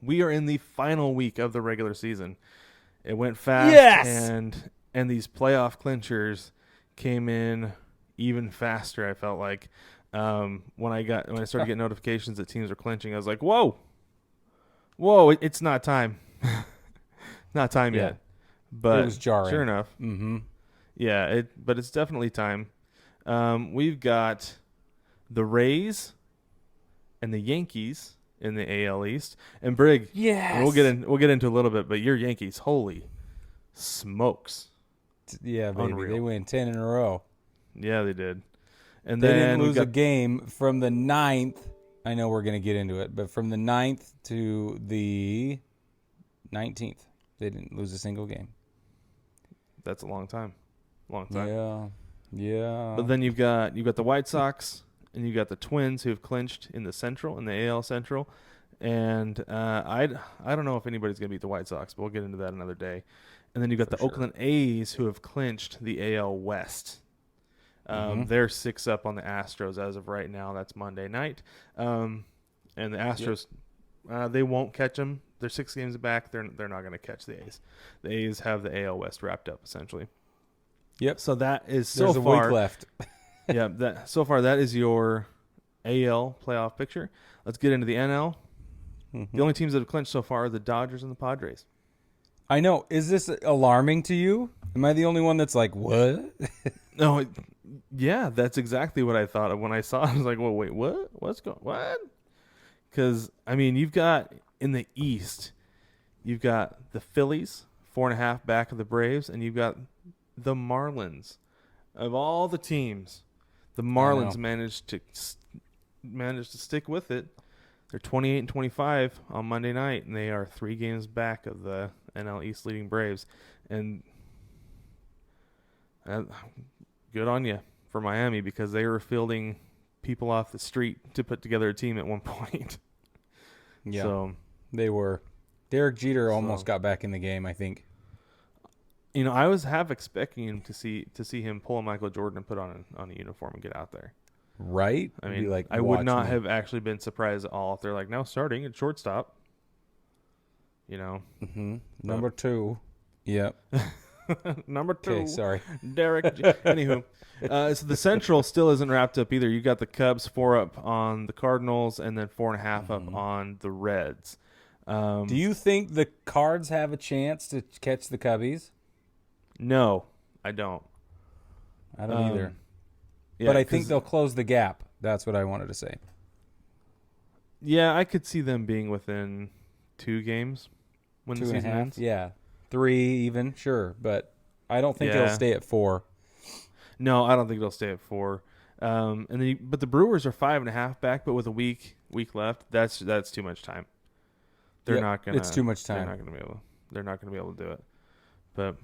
we are in the final week of the regular season. It went fast, Yes! and these playoff clinchers came in even faster. I felt like when I started getting notifications that teams were clinching, I was like, whoa, it's not time, not time Yeah. yet. But It was jarring. sure enough, yeah, but it's definitely time. We've got the Rays and the Yankees in the AL East, and Brig. Yes. We'll get into a little bit, but your Yankees, holy smokes! Yeah, baby. Unreal. They win 10 in a row. Yeah, they did. And They then didn't lose a game from the 9th. I know we're going to get into it, but from the 9th to the 19th, they didn't lose a single game. That's a long time. Yeah. But then you've got the White Sox and you've got the Twins who have clinched in the Central, in the AL Central. And I don't know if anybody's going to beat the White Sox, but we'll get into that another day. And then you've got the Oakland A's who have clinched the AL West. They're 6 up on the Astros as of right now. That's Monday night. And the Astros, they won't catch them. They're 6 games back. They're not going to catch the A's. The A's have the AL West wrapped up essentially. Yep. So that is There's a week left. So far that is your AL playoff picture. Let's get into the NL. The only teams that have clinched so far are the Dodgers and the Padres. I know. Is this alarming to you? Am I the only one that's like, what? No, yeah, that's exactly what I thought of when I saw it. I was like, well, wait, what? What? Because, I mean, you've got in the East, you've got the Phillies, 4.5 back of the Braves, and you've got the Marlins. Of all the teams, the Marlins managed to stick with it. They're 28-25 on Monday night, and they are 3 games back of the NL East leading Braves. And good on you for Miami, because they were fielding people off the street to put together a team at one point. Yeah, so, they were. Derek Jeter almost got back in the game, I think. You know, I was half expecting him to see him pull a Michael Jordan and put on a uniform and get out there. Right? I mean, I would not have actually been surprised at all if they're like, now starting at shortstop. You know. Number 2. Yep. Number 2. Okay, sorry. Derek. Anywho, so the Central still isn't wrapped up either. You got the Cubs 4 up on the Cardinals and then 4.5 up on the Reds. Do you think the Cards have a chance to catch the Cubbies? No, I don't. I don't either. Yeah, but I think they'll close the gap. That's what I wanted to say. Yeah, I could see them being within 2 games when 2.5, the season ends. Yeah. 3 even, sure. But I don't think it'll stay at 4. No, I don't think it'll stay at 4. But the Brewers are 5.5 back, but with a week left, that's too much time. They're not gonna. It's too much time. They're not gonna be able to do it. But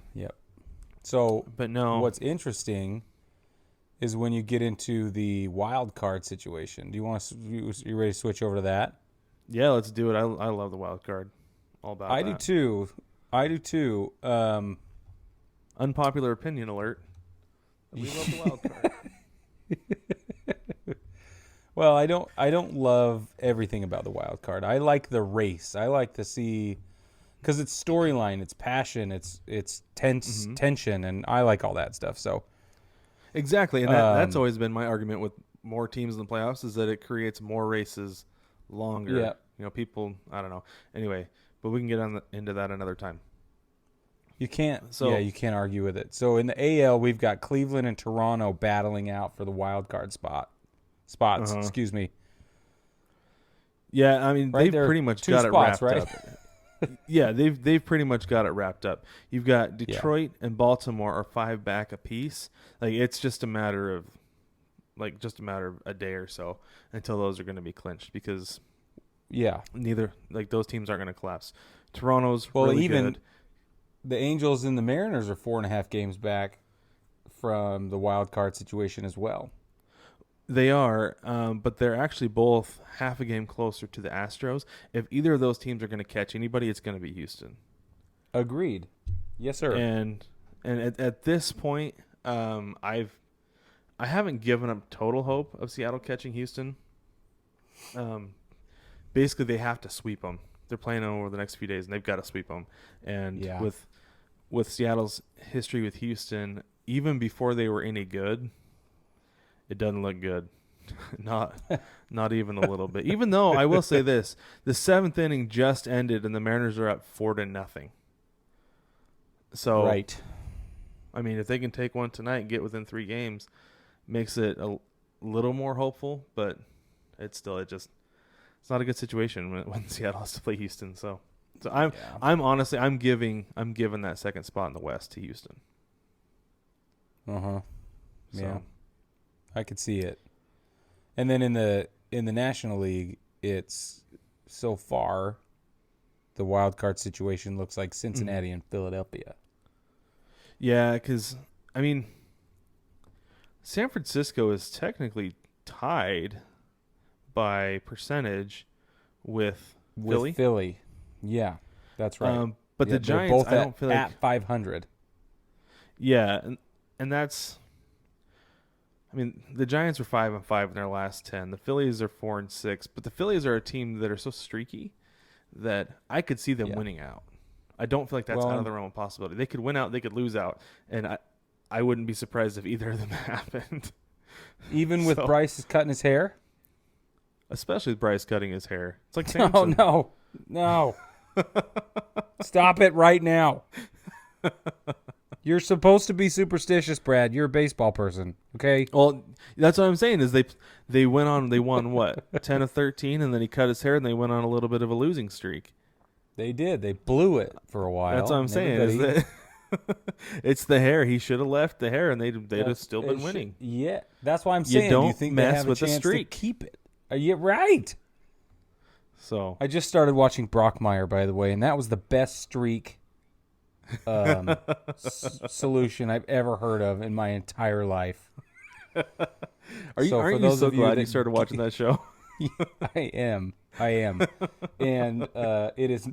So, but no. What's interesting is when you get into the wild card situation. Do you want to? You ready to switch over to that? Yeah, let's do it. I love the wild card. All about. I do too. Unpopular opinion alert. We love the wild card. Well, I don't love everything about the wild card. I like the race. I like to see, because it's storyline, it's passion, it's tense tension, and I like all that stuff. So exactly, and that's always been my argument with more teams in the playoffs, is that it creates more races longer. Yeah. You know, people, I don't know. Anyway, but we can get into that another time. You can't argue with it. So in the AL, we've got Cleveland and Toronto battling out for the wild card spots. Excuse me. Yeah, I mean, right, they've pretty much got spots, it wrapped up. Yeah, they've pretty much got it wrapped up. You've got Detroit and Baltimore are 5 back apiece. Like, it's just a matter of a day or so until those are going to be clinched, because neither, like, those teams aren't going to collapse. Toronto's really good. The Angels and the Mariners are 4.5 games back from the wild card situation as well. They are, but they're actually both half a game closer to the Astros. If either of those teams are going to catch anybody, it's going to be Houston. Agreed. Yes, sir. And at this point, I haven't given up total hope of Seattle catching Houston. Basically, they have to sweep them they're playing them over the next few days, and they've got to sweep them. And Yeah. with Seattle's history with Houston, even before they were any good, it doesn't look good. Not even a little bit. Even though I will say this, the 7th inning just ended and the Mariners are up 4-0. So, Right. I mean, if they can take one tonight and get within 3 games, makes it a little more hopeful. But it's not a good situation when Seattle has to play Houston. So I'm honestly giving that second spot in the West to Houston. Uh-huh. So. Yeah. I could see it. And then in the National League, it's so far the wild card situation looks like Cincinnati and Philadelphia. Yeah, because I mean, San Francisco is technically tied by percentage with Philly. Philly. Yeah, that's right. But the they're Giants, both I don't feel like at 500. Yeah, and that's. I mean, the Giants are 5-5 in their last 10. The Phillies are 4-6, but the Phillies are a team that are so streaky that I could see them winning out. I don't feel like that's out of the realm of possibility. They could win out, they could lose out, and I wouldn't be surprised if either of them happened. Even with Bryce cutting his hair? Especially with Bryce cutting his hair. It's like Oh, Samson. no. Stop it right now. You're supposed to be superstitious, Brad. You're a baseball person, okay? Well, that's what I'm saying is they won what, 10 of 13, and then he cut his hair, and they went on a little bit of a losing streak. They did. They blew it for a while. That's what I'm saying. Is that it's the hair. He should have left the hair, and they'd have still been winning. Yeah, that's why I'm saying. Don't do you think mess they have with a the chance streak. to keep it? Are you right? So I just started watching Brockmire, by the way, and that was the best streak solution I've ever heard of in my entire life. Aren't you so glad you started watching that show? I am. And it is,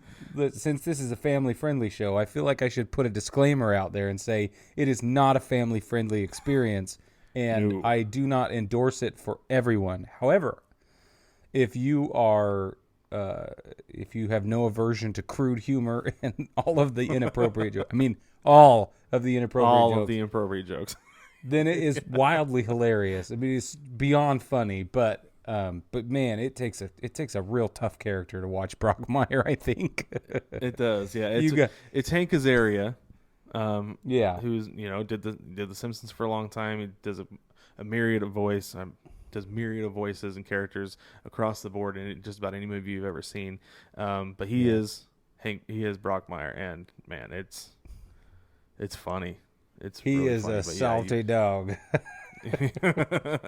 since this is a family-friendly show, I feel like I should put a disclaimer out there and say it is not a family-friendly experience, and no. I do not endorse it for everyone. However, if you have no aversion to crude humor and all of the inappropriate jokes, all of the inappropriate jokes, then it is wildly hilarious. I mean, it's beyond funny, but man, it takes a real tough character to watch Brockmire, I think. It does, yeah. It's Hank Azaria, who's did the Simpsons for a long time. He does a myriad of voices and characters across the board in just about any movie you've ever seen. But he is Brockmire, and man, it's funny. He really is funny, a salty dog.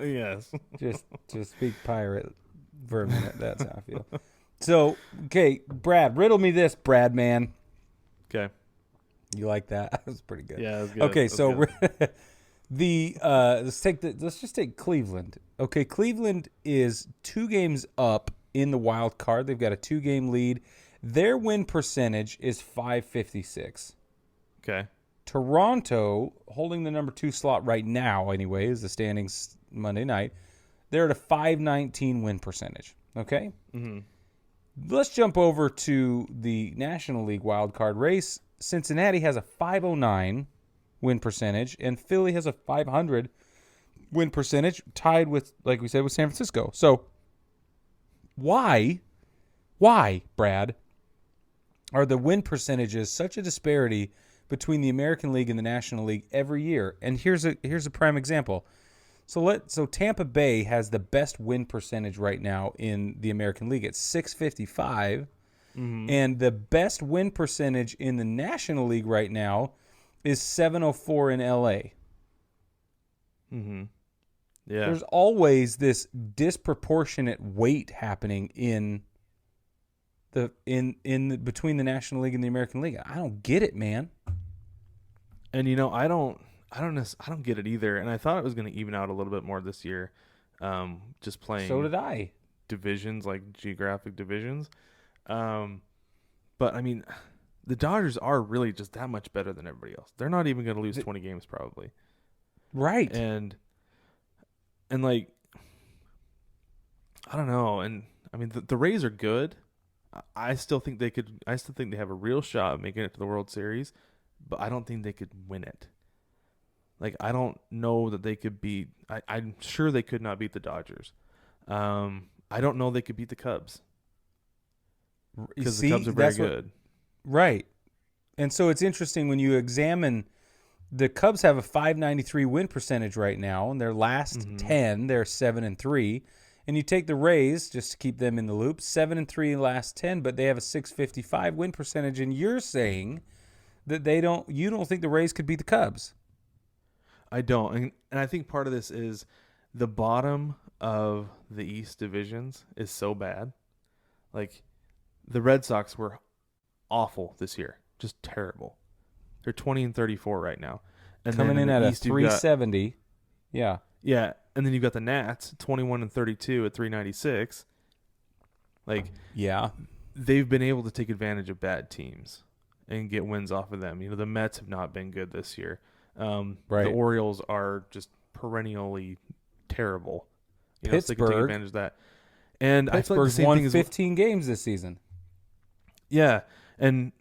Yes. Just speak pirate for a minute. That's how I feel. So, okay, Brad, riddle me this, Brad man. Okay. You like that? That was pretty good. Yeah, that was good. Okay, so let's just take Cleveland. Okay, Cleveland is 2 games up in the wild card. They've got a 2-game lead. Their win percentage is .556. Okay. Toronto, holding the number 2 slot right now, anyway, is the standings Monday night. They're at a .519 win percentage. Okay? Mm-hmm. Let's jump over to the National League wildcard race. Cincinnati has a .509 win percentage, and Philly has a .500 win percentage, tied with, like we said, with San Francisco. So, why, Brad, are the win percentages such a disparity between the American League and the National League every year? And here's a prime example. So Tampa Bay has the best win percentage right now in the American League at .655, and the best win percentage in the National League right now is .704 in LA. Mm-hmm. Yeah. There's always this disproportionate weight happening in between the National League and the American League. I don't get it, man. And I don't get it either. And I thought it was going to even out a little bit more this year. Just playing. So did I. Divisions, like geographic divisions. But I mean, the Dodgers are really just that much better than everybody else. They're not even going to lose 20 games probably. Right. And like, I don't know. And I mean, the Rays are good. I still think they could. I still think they have a real shot of making it to the World Series, but I don't think they could win it. Like I don't know that they could beat. I'm sure they could not beat the Dodgers. I don't know they could beat the Cubs because the Cubs are very good. Right. And so it's interesting when you examine the Cubs have a .593 win percentage right now, and their last 10, they're 7-3. And you take the Rays, just to keep them in the loop, 7-3 last 10, but they have a .655 win percentage, and you're saying that you don't think the Rays could beat the Cubs. I don't. And I think part of this is the bottom of the East divisions is so bad. Like the Red Sox were awful this year, just terrible. They're 20-34 right now, and coming in at a 370. Yeah, yeah, and then you've got the Nats 21-32 at 396. Like, yeah, they've been able to take advantage of bad teams and get wins off of them. You know, the Mets have not been good this year. Right. The Orioles are just perennially terrible. You know, so they Pittsburgh, can take advantage of that. And Pittsburgh's I feel like the same won thing is 15 games this season. Yeah, and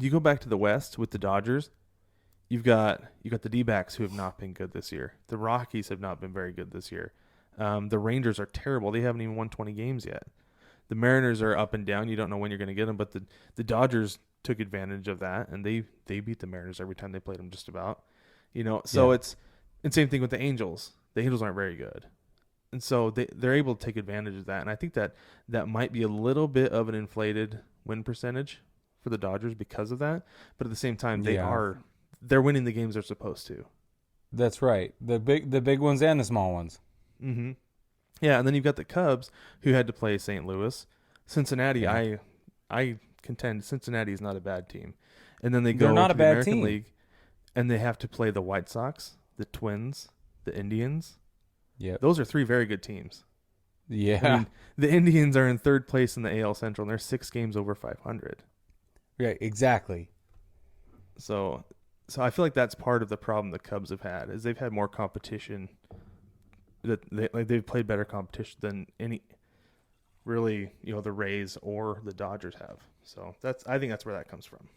you go back to the West with the Dodgers. You got the D-backs who have not been good this year. The Rockies have not been very good this year. The Rangers are terrible. They haven't even won 20 games yet. The Mariners are up and down. You don't know when you're going to get them, but the Dodgers took advantage of that, and they beat the Mariners every time they played them just about. You know, so it's and same thing with the Angels. The Angels aren't very good. And so they're able to take advantage of that. And I think that might be a little bit of an inflated win percentage for the Dodgers because of that. But at the same time, they're winning the games they're supposed to. That's right. The big ones and the small ones. Mm-hmm. Yeah, and then you've got the Cubs who had to play St. Louis. Cincinnati, Yeah. I contend Cincinnati is not a bad team. And then they go They're not to a the bad American team. League and they have to play the White Sox, the Twins, the Indians. Yeah. Those are three very good teams. Yeah. I mean, the Indians are in third place in the AL Central, and they're 6 games over 500. Right, exactly. So I feel like that's part of the problem the Cubs have had is they've had more competition. They've played better competition than any really, the Rays or the Dodgers have. So I think that's where that comes from.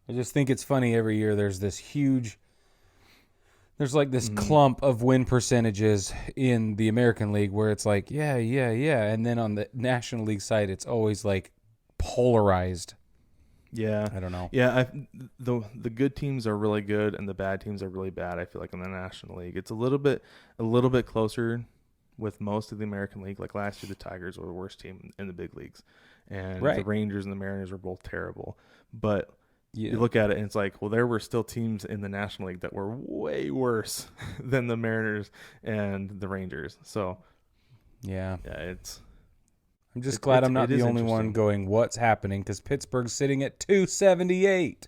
I just think it's funny every year there's this clump of win percentages in the American League where it's like, yeah. And then on the National League side, it's always like polarized. Yeah. I don't know. Yeah. The good teams are really good and the bad teams are really bad. I feel like in the National League, it's a little bit closer with most of the American League. Like last year, the Tigers were the worst team in the big leagues and the Rangers and the Mariners were both terrible. But you look at it and it's like, well, there were still teams in the National League that were way worse than the Mariners and the Rangers. So, yeah, I'm just glad I'm not the only one going, what's happening? Because Pittsburgh's sitting at 278.